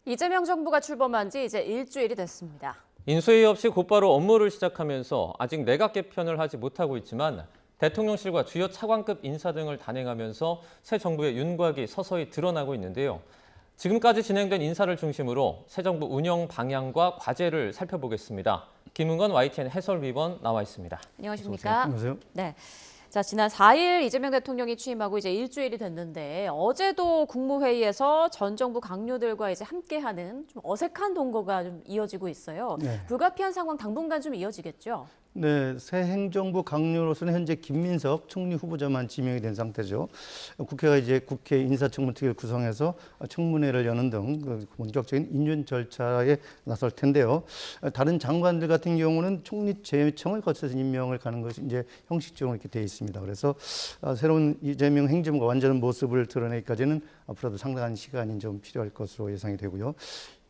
이재명 정부가 출범한 지 이제 일주일이 됐습니다. 인수회의 없이 곧바로 업무를 시작하면서 아직 내각 개편을 하지 못하고 있지만 대통령실과 주요 차관급 인사 등을 단행하면서 새 정부의 윤곽이 서서히 드러나고 있는데요. 지금까지 진행된 인사를 중심으로 새 정부 운영 방향과 과제를 살펴보겠습니다. 김은건 YTN 해설위원 나와 있습니다. 안녕하십니까? 안녕하세요. 네. 자, 지난 4일 이재명 대통령이 취임하고 이제 일주일이 됐는데 어제도 국무회의에서 전 정부 강요들과 이제 함께하는 좀 어색한 동거가 좀 이어지고 있어요. 네. 불가피한 상황 당분간 좀 이어지겠죠? 네, 새 행정부 강요로서는 현재 김민석 총리 후보자만 지명이 된 상태죠. 국회가 이제 국회 인사청문특위를 구성해서 청문회를 여는 등 본격적인 인준 절차에 나설 텐데요. 다른 장관들 같은 경우는 총리 제청을 거쳐서 임명을 가는 것이 이제 형식적으로 이렇게 돼 있습니다. 그래서 새로운 이재명 행정부가 완전한 모습을 드러내기까지는 앞으로도 상당한 시간이 좀 필요할 것으로 예상이 되고요.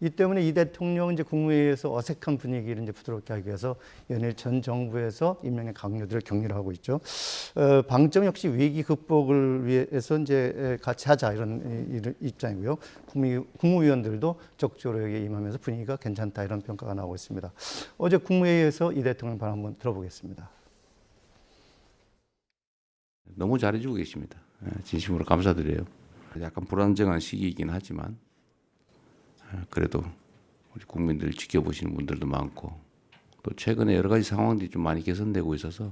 이 때문에 이 대통령은 이제 국무회의에서 어색한 분위기를 이제 부드럽게 하기 위해서 연일 전 정부에서 임명의 강요들을 격려하고 있죠. 방점 역시 위기 극복을 위해서 이제 같이 하자 이런 입장이고요. 국무위원들도 적극적으로 여기에 임하면서 분위기가 괜찮다 이런 평가가 나오고 있습니다. 어제 국무회의에서 이 대통령 발 한번 들어보겠습니다. 너무 잘해주고 계십니다. 진심으로 감사드려요. 약간 불안정한 시기이긴 하지만 그래도 우리 국민들 지켜보시는 분들도 많고 또 최근에 여러 가지 상황들이 좀 많이 개선되고 있어서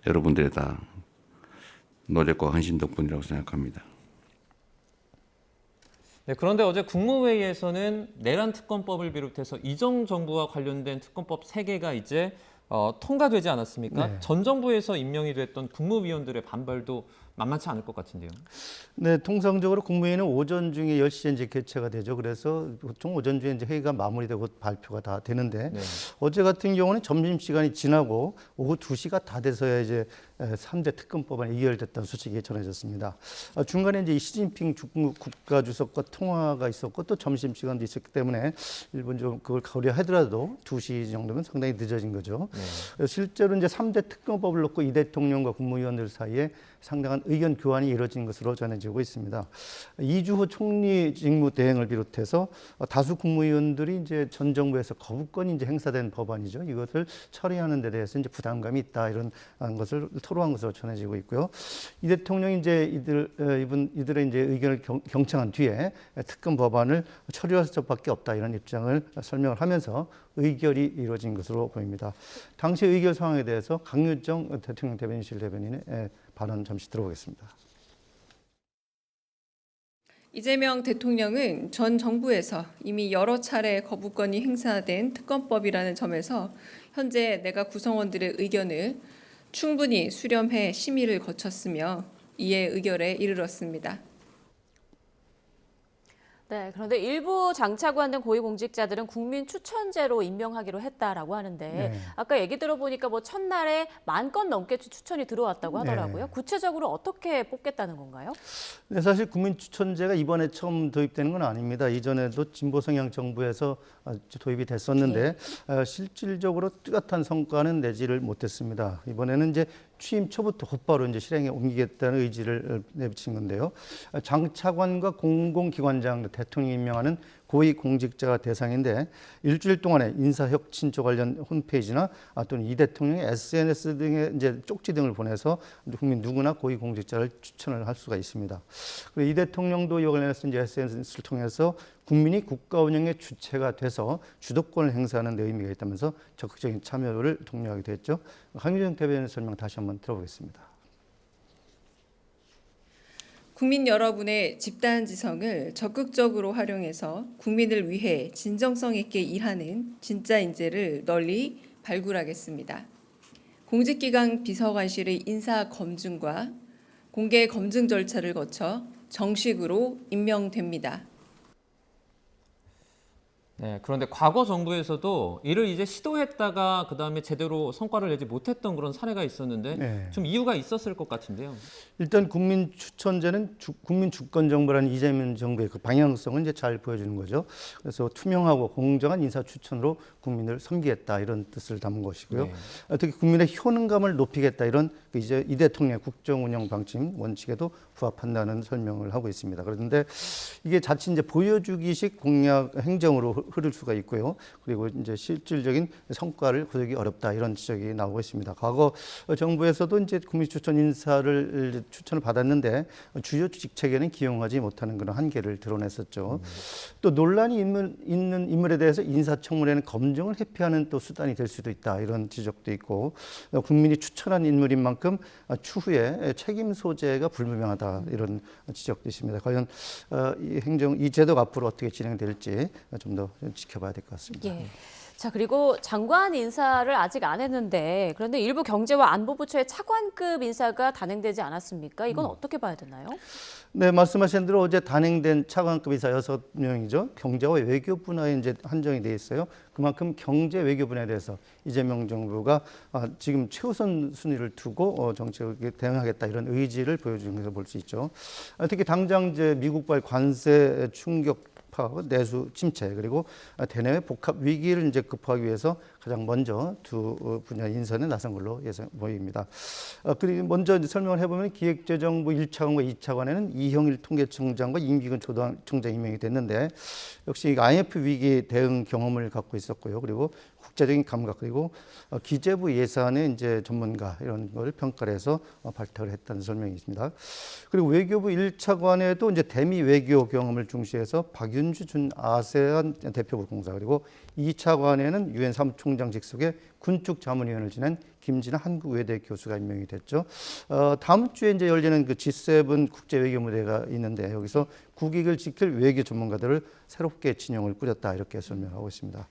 여러분들의 다 노력과 헌신 덕분이라고 생각합니다. 네, 그런데 어제 국무회의에서는 내란 특검법을 비롯해서 이전 정부와 관련된 특검법 3개가 이제 통과되지 않았습니까? 네. 전 정부에서 임명이 됐던 국무위원들의 반발도 만만치 않을 것 같은데요. 네, 통상적으로 국무회의는 오전 중에 10시에 이제 개최가 되죠. 그래서 보통 오전 중에 이제 회의가 마무리되고 발표가 다 되는데 네. 어제 같은 경우는 점심시간이 지나고 오후 2시가 다 돼서야 이제 3대 특검법안이 의결됐다는 소식이 전해졌습니다. 중간에 이제 시진핑 중국 국가주석과 통화가 있었고 또 점심시간도 있었기 때문에 일본 좀 그걸 고려하더라도 2시 정도면 상당히 늦어진 거죠. 네. 실제로 이제 3대 특검법을 놓고 이 대통령과 국무위원들 사이에 상당한 의견 교환이 이루어진 것으로 전해지고 있습니다. 이주호 총리 직무 대행을 비롯해서 다수 국무위원들이 이제 전 정부에서 거부권이 이제 행사된 법안이죠. 이것을 처리하는 데 대해서 이제 부담감이 있다 이런 것을 토로한 것으로 전해지고 있고요. 이 대통령이 이제 이들의 이제 의견을 경청한 뒤에 특검 법안을 처리할 수밖에 없다 이런 입장을 설명을 하면서 의결이 이루어진 것으로 보입니다. 당시 의결 상황에 대해서 강유정 대통령 대변인실 대변인의 발언 잠시 들어보겠습니다. 이재명 대통령은 전 정부에서 이미 여러 차례 거부권이 행사된 특검법이라는 점에서 현재 내각 구성원들의 의견을 충분히 수렴해 심의를 거쳤으며 이에 의결에 이르렀습니다. 네, 그런데 일부 장차관 등 고위공직자들은 국민 추천제로 임명하기로 했다라고 하는데 네. 아까 얘기 들어보니까 뭐 첫날에 10,000건 넘게 추천이 들어왔다고 하더라고요. 네. 구체적으로 어떻게 뽑겠다는 건가요? 네, 사실 국민추천제가 이번에 처음 도입되는 건 아닙니다. 이전에도 진보 성향 정부에서 도입이 됐었는데 실질적으로 뚜렷한 성과는 내지를 못했습니다. 이번에는 이제 취임 초부터 곧바로 이제 실행에 옮기겠다는 의지를 내비친 건데요. 장차관과 공공기관장, 대통령이 임명하는 고위공직자가 대상인데 일주일 동안에 인사혁신처 관련 홈페이지나 또는 이 대통령의 SNS 등의 이제 쪽지 등을 보내서 국민 누구나 고위공직자를 추천을 할 수가 있습니다. 그리고 이 대통령도 이와 관련해서 이제 SNS를 통해서 국민이 국가 운영의 주체가 돼서 주도권을 행사하는 데 의미가 있다면서 적극적인 참여를 독려하기도 했죠. 강유정 대변인 설명 다시 한번 들어보겠습니다. 국민 여러분의 집단 지성을 적극적으로 활용해서 국민을 위해 진정성 있게 일하는 진짜 인재를 널리 발굴하겠습니다. 공직기강 비서관실의 인사 검증과 공개 검증 절차를 거쳐 정식으로 임명됩니다. 네, 그런데 과거 정부에서도 이를 이제 시도했다가 그다음에 제대로 성과를 내지 못했던 그런 사례가 있었는데 네. 좀 이유가 있었을 것 같은데요. 일단 국민추천제는 국민 주권 정부라는 이재명 정부의 그 방향성을 이제 잘 보여주는 거죠. 그래서 투명하고 공정한 인사 추천으로 국민을 섬기겠다 이런 뜻을 담은 것이고요. 네. 특히 국민의 효능감을 높이겠다 이런 이제 이 대통령의 국정 운영 방침 원칙에도 부합한다는 설명을 하고 있습니다. 그런데 이게 자칫 이제 보여주기식 공약 행정으로 흐를 수가 있고요. 그리고 이제 실질적인 성과를 거두기 어렵다 이런 지적이 나오고 있습니다. 과거 정부에서도 이제 국민 추천 인사를 추천을 받았는데 주요 직책에는 기용하지 못하는 그런 한계를 드러냈었죠. 또 논란이 있는 인물에 대해서 인사청문회는 검증을 회피하는 또 수단이 될 수도 있다 이런 지적도 있고 국민이 추천한 인물인 만큼 추후에 책임 소재가 불분명하다 이런 지적도 있습니다. 과연 이 제도가 앞으로 어떻게 진행될지 좀 더 지켜봐야 될 것 같습니다. 예. 자, 그리고 장관 인사를 아직 안 했는데 그런데 일부 경제와 안보부처의 차관급 인사가 단행되지 않았습니까? 이건 어떻게 봐야 되나요? 네, 말씀하신 대로 어제 단행된 차관급 인사 6명이죠. 경제와 외교 분야에 이제 한정이 돼 있어요. 그만큼 경제 외교 분야에 대해서 이재명 정부가 지금 최우선 순위를 두고 정책에 대응하겠다 이런 의지를 보여주는 것을 볼 수 있죠. 특히 당장 이제 미국발 관세 충격 내수 침체 그리고 대내외 복합 위기를 이제 극복하기 위해서 가장 먼저 두 분야 인선에 나선 걸로 예상 보입니다. 그리고 먼저 이제 설명을 해보면 기획재정부 1차관과 2차관에는 이형일 통계청장과 임기근 조당청장 임명이 됐는데 역시 IMF 위기 대응 경험을 갖고 있었고요. 그리고 국제적인 감각 그리고 기재부 예산의 이제 전문가 이런 걸 평가를 해서 발탁을 했다는 설명이 있습니다. 그리고 외교부 1차관에도 이제 대미 외교 경험을 중시해서 박윤주 준 아세안 대표부 공사 그리고 2차관에는 유엔 사무총장 직속의 군축 자문위원을 지낸 김진아 한국외대 교수가 임명이 됐죠. 다음 주에 이제 열리는 그 G7 국제 외교 무대가 있는데 여기서 국익을 지킬 외교 전문가들을 새롭게 진영을 꾸렸다 이렇게 설명하고 있습니다.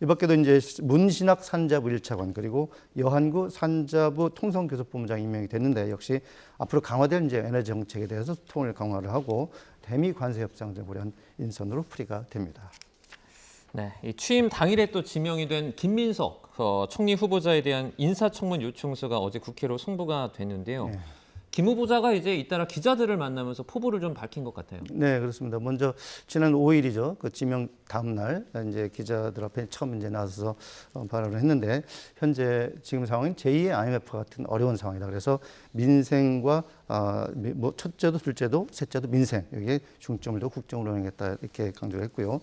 이 밖에도 이제 문신학 산자부 1차관 그리고 여한구 산자부 통상교섭본부장 임명이 됐는데 역시 앞으로 강화될 이제 에너지 정책에 대해서 소통을 강화를 하고 대미 관세 협상 등을 고려한 인선으로 풀이가 됩니다. 네, 이 취임 당일에 또 지명이 된 김민석 총리 후보자에 대한 인사청문 요청서가 어제 국회로 송부가 됐는데요. 네. 김 후보자가 이제 잇따라 기자들을 만나면서 포부를 좀 밝힌 것 같아요. 네, 그렇습니다. 먼저 지난 5일이죠. 그 지명 다음 날 이제 기자들 앞에 처음 이제 나서서 발언을 했는데 현재 지금 상황은 제2의 IMF 같은 어려운 상황이다. 그래서 민생과 뭐 첫째도 둘째도 셋째도 민생 여기에 중점을 더 국정으로 하겠다 이렇게 강조를 했고요.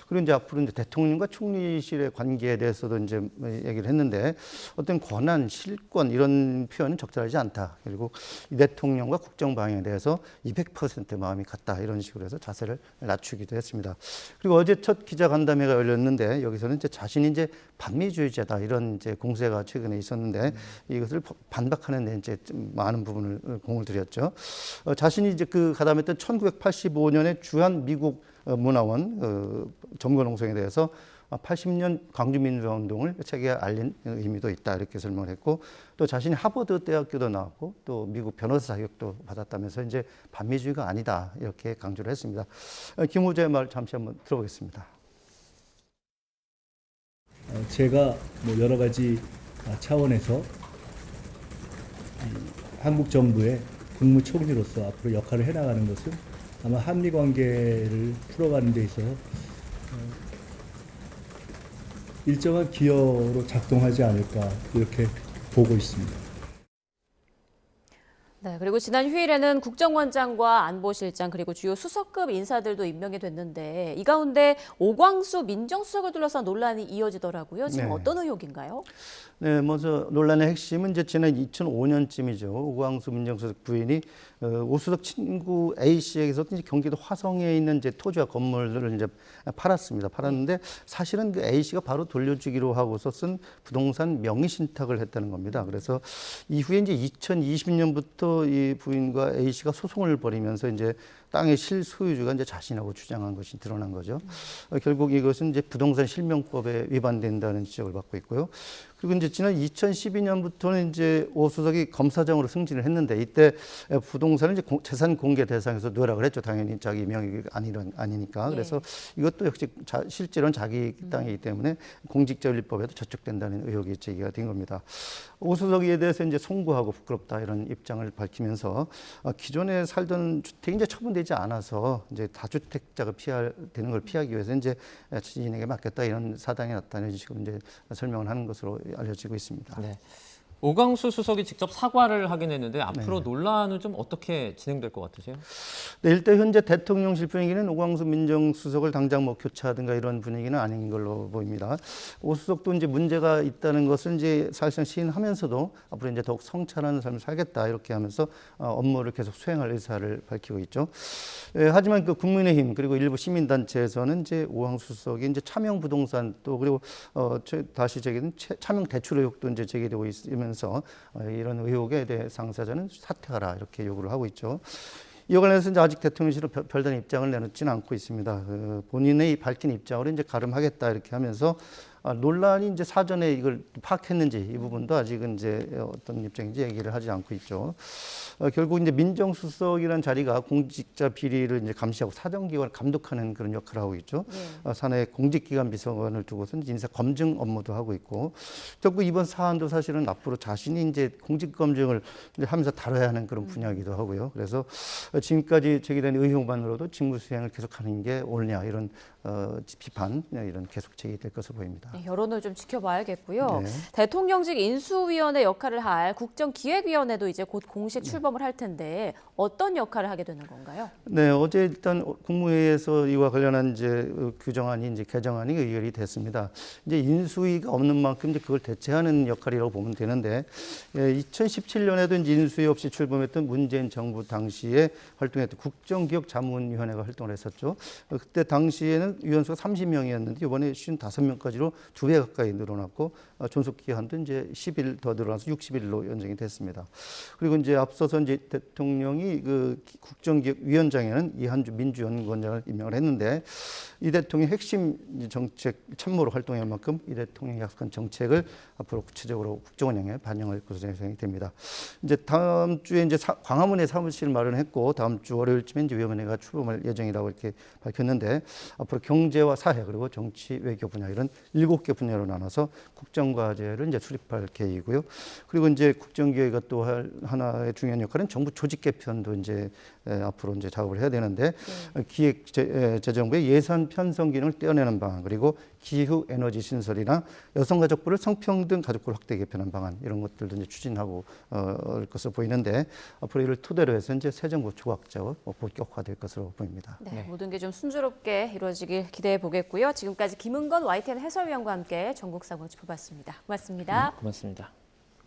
그리고 이제 앞으로 이제 대통령과 총리실의 관계에 대해서도 이제 얘기를 했는데 어떤 권한, 실권 이런 표현은 적절하지 않다. 그리고 이 대통령과 국정 방향에 대해서 200% 마음이 같다 이런 식으로 해서 자세를 낮추기도 했습니다. 그리고 어제 첫 기자 간담회가 열렸는데 여기서는 이제 자신이 이제 반미주의자다 이런 이제 공세가 최근에 있었는데 이것을 반박하는 데 이제 좀 많은 부분을 공을 들였죠. 자신이 이제 그 가담했던 1985년에 주한 미국 문화원 점거농성에 대해서 80년 광주민주화운동을 세계에 알린 의미도 있다 이렇게 설명을 했고 또 자신이 하버드 대학교도 나왔고 또 미국 변호사 자격도 받았다면서 이제 반미주의가 아니다 이렇게 강조를 했습니다. 김 후보자의 말 잠시 한번 들어보겠습니다. 제가 뭐 여러 가지 차원에서 한국 정부의 국무총리로서 앞으로 역할을 해나가는 것은 아마 한미 관계를 풀어가는 데 있어서 일정한 기여로 작동하지 않을까 이렇게 보고 있습니다. 네, 그리고 지난 휴일에는 국정원장과 안보실장 그리고 주요 수석급 인사들도 임명이 됐는데 이 가운데 오광수 민정수석을 둘러싼 논란이 이어지더라고요. 지금 네. 어떤 의혹인가요? 네, 먼저 논란의 핵심은 이제 지난 2005년쯤이죠. 오광수 민정수석 부인이 오수석 친구 A 씨에게서 이제 경기도 화성에 있는 이제 토지와 건물들을 이제 팔았습니다. 팔았는데 사실은 그 A 씨가 바로 돌려주기로 하고서 쓴 부동산 명의 신탁을 했다는 겁니다. 그래서 이후에 이제 2020년부터 이 부인과 A 씨가 소송을 벌이면서 이제 땅의 실소유주가 이제 자신하고 주장한 것이 드러난 거죠. 결국 이것은 이제 부동산 실명법에 위반된다는 지적을 받고 있고요. 그리고 이제 지난 2012년부터는 이제 오 수석이 검사장으로 승진을 했는데 이때 부동산을 이제 재산 공개 대상에서 누락을 했죠. 당연히 자기 명의가 아니니까. 그래서 이것도 역시 실제로는 자기 땅이기 때문에 공직자윤리법에도 저촉된다는 의혹이 제기가 된 겁니다. 오 수석에 대해서 이제 송구하고 부끄럽다 이런 입장을 밝히면서 기존에 살던 주택이 이제 처분되지 않아서 이제 다주택자가 되는 걸 피하기 위해서 이제 지인에게 맡겼다 이런 사당이 나타나는 식으로 이제 설명을 하는 것으로 알려지고 있습니다. 네. 오광수 수석이 직접 사과를 하긴 했는데 앞으로 논란은 좀 어떻게 진행될 것 같으세요? 네, 일단 현재 대통령실 분위기는 오광수 민정수석을 당장 뭐 교체하든가 이런 분위기는 아닌 걸로 보입니다. 오 수석도 이제 문제가 있다는 것을 이제 사실상 시인하면서도 앞으로 이제 더욱 성찰하는 삶을 살겠다 이렇게 하면서 업무를 계속 수행할 의사를 밝히고 있죠. 하지만 그 국민의힘 그리고 일부 시민단체에서는 이제 오광수 수석이 이제 차명 부동산 또 그리고 다시 제기된 차명 대출 의혹도 이제 제기되고 있으면서 이런 의혹에 대해 당사자는 사퇴하라 이렇게 요구를 하고 있죠. 이와 관련해서 이제 아직 대통령실은 별다른 입장을 내놓지는 않고 있습니다. 본인의 밝힌 입장으로 이제 가름하겠다 이렇게 하면서 논란이 이제 사전에 이걸 파악했는지 이 부분도 아직은 이제 어떤 입장인지 얘기를 하지 않고 있죠. 결국 이제 민정수석이라는 자리가 공직자 비리를 이제 감시하고 사정기관을 감독하는 그런 역할을 하고 있죠. 산하의 공직기관 비서관을 두고서 인사 검증 업무도 하고 있고, 결국 이번 사안도 사실은 앞으로 자신이 이제 공직 검증을 하면서 다뤄야 하는 그런 분야이기도 하고요. 그래서 지금까지 제기된 의혹만으로도 직무 수행을 계속하는 게 옳냐 이런 비판 이런 계속 제기될 것으로 보입니다. 네, 여론을 좀 지켜봐야겠고요. 네. 대통령직 인수위원회 역할을 할 국정기획위원회도 이제 곧 공식 출범을 할 텐데 어떤 역할을 하게 되는 건가요? 네, 어제 일단 국무회의에서 이와 관련한 이제 규정안이 이제 개정안이 의결이 됐습니다. 이제 인수위가 없는 만큼 이제 그걸 대체하는 역할이라고 보면 되는데, 2017년에도 이제 인수위 없이 출범했던 문재인 정부 당시에 활동했던 국정기획자문위원회가 활동을 했었죠. 그때 당시에는 위원수가 30명이었는데 이번에 55명까지로 2배 가까이 늘어났고 존속 기한도 이제 10일 더 늘어나서 60일로 연장이 됐습니다. 그리고 이제 앞서서 이제 대통령이 그 국정기획위원장에는 이한주 민주연구원장을 임명을 했는데, 이 대통령의 핵심 정책 참모로 활동할 만큼 이 대통령이 약속한 정책을 앞으로 구체적으로 국정운영에 반영할 것으로 예상이 됩니다. 이제 다음 주에 이제 광화문에 사무실 마련했고 다음 주 월요일쯤에 이제 위원회가 출범할 예정이라고 이렇게 밝혔는데, 앞으로 경제와 사회 그리고 정치 외교 분야 이런 7개 분야로 나눠서 국정과제를 이제 수립할 계획이고요. 그리고 이제 국정기획가 또 할 하나의 중요한 역할은 정부 조직 개편도 이제 앞으로 이제 작업을 해야 되는데, 기획재정부의 예산 편성 기능을 떼어내는 방안, 그리고 기후 에너지 신설이나 여성가족부를 성평등 가족부로 확대 개편한 방안 이런 것들도 이제 추진하고 올 것으로 보이는데, 앞으로 이를 토대로 해서 이제 새 정부 조각자와 본격화될 것으로 보입니다. 네, 모든 게 좀 순조롭게 이루어지길 기대해 보겠고요. 지금까지 김은건 YTN 해설위원과 함께 전국 상황 짚어봤습니다. 고맙습니다. 고맙습니다.